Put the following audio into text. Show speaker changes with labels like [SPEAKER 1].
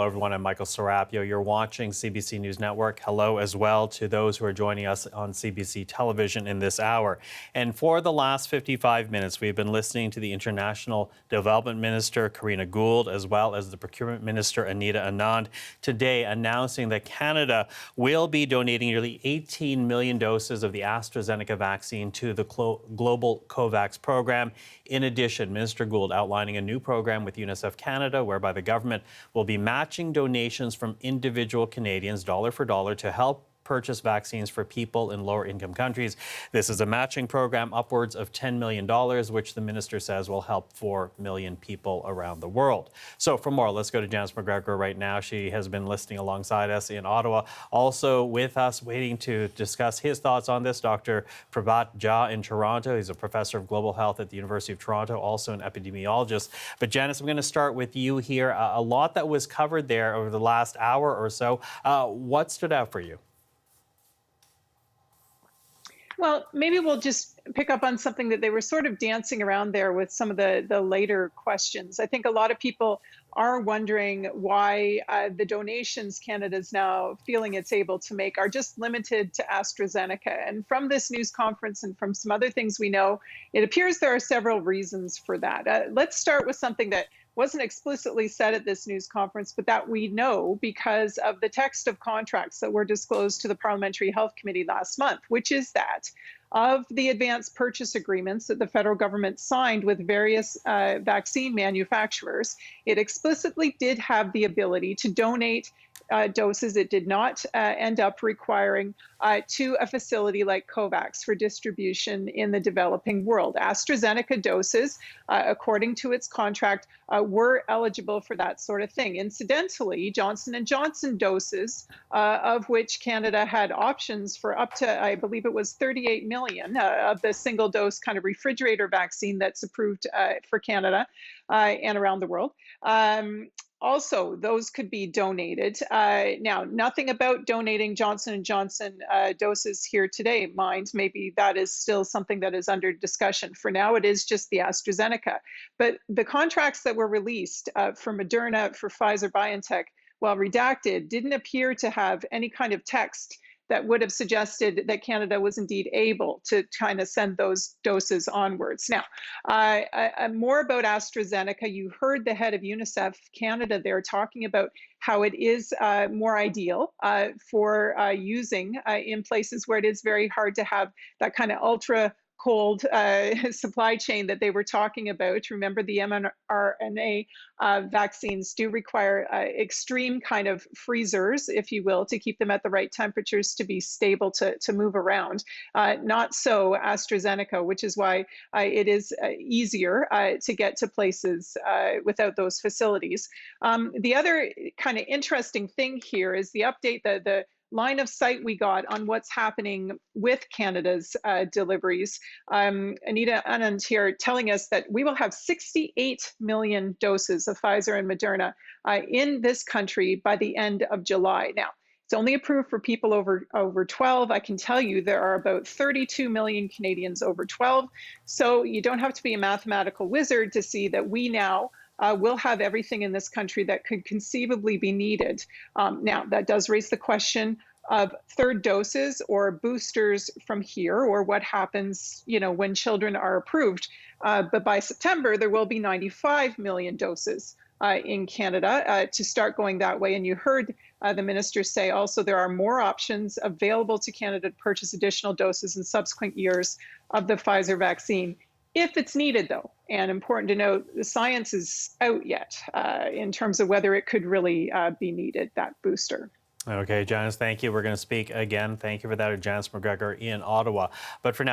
[SPEAKER 1] Hello, everyone. I'm Michael Serapio. You're watching CBC News Network. Hello as well to those who are joining us on CBC Television in this hour. And for the last 55 minutes, we've been listening to the International Development Minister, Karina Gould, as well as the Procurement Minister, Anita Anand, today announcing that Canada will be donating nearly 18 million doses of the AstraZeneca vaccine to the global COVAX program. In addition, Minister Gould outlining a new program with UNICEF Canada, whereby the government will be matching donations from individual Canadians dollar for dollar to help purchase vaccines for people in lower income countries. This is a matching program upwards of $10 million, which the minister says will help 4 million people around the world. So for more, let's go to Janice McGregor right now. She has been listening alongside us in Ottawa. Also with us, waiting to discuss his thoughts on this, Dr. Prabhat Jha in Toronto. He's a professor of global health at the University of Toronto, also an epidemiologist. But Janice, I'm going to start with you here. A lot that was covered there over the last hour or so. What stood out for you?
[SPEAKER 2] Well, maybe we'll just pick up on something that they were sort of dancing around there with some of the later questions. I think a lot of people are wondering why the donations Canada's now feeling it's able to make are just limited to AstraZeneca. And from this news conference and from some other things we know, it appears there are several reasons for that. Let's start with something that wasn't explicitly said at this news conference, but that we know because of the text of contracts that were disclosed to the Parliamentary Health Committee last month, which is that of the advanced purchase agreements that the federal government signed with various vaccine manufacturers, it explicitly did have the ability to donate doses. It did not end up requiring to a facility like COVAX for distribution in the developing world. AstraZeneca doses, according to its contract, were eligible for that sort of thing. Incidentally, Johnson & Johnson doses, of which Canada had options for up to, I believe it was 38 million of the single dose kind of refrigerator vaccine that's approved for Canada and around the world. Also, those could be donated. Now, nothing about donating Johnson & Johnson doses here today, mind. Maybe that is still something that is under discussion. For now, it is just the AstraZeneca. But the contracts that were released for Moderna, for Pfizer-BioNTech, while redacted, didn't appear to have any kind of text that would have suggested that Canada was indeed able to kind of send those doses onwards. Now, more about AstraZeneca. You heard the head of UNICEF Canada there talking about how it is more ideal for using in places where it is very hard to have that kind of ultra cold supply chain that they were talking about. Remember, the mRNA vaccines do require extreme kind of freezers, if you will, to keep them at the right temperatures to be stable to move around. Not so AstraZeneca, which is why it is easier to get to places without those facilities. The other kind of interesting thing here is the update, the line of sight we got on what's happening with Canada's deliveries. Anita Anand here telling us that we will have 68 million doses of Pfizer and Moderna in this country by the end of July. Now, it's only approved for people over 12. I can tell you there are about 32 million Canadians over 12. So you don't have to be a mathematical wizard to see that we now will have everything in this country that could conceivably be needed. Now, that does raise the question of third doses or boosters from here, or what happens, when children are approved. But by September, there will be 95 million doses in Canada to start going that way. And you heard the minister say also there are more options available to Canada to purchase additional doses in subsequent years of the Pfizer vaccine, if it's needed, though. And important to note, the science is out yet in terms of whether it could really be needed, that booster.
[SPEAKER 1] Okay, Janice, thank you. We're going to speak again. Thank you for that, Janice McGregor in Ottawa. But for now,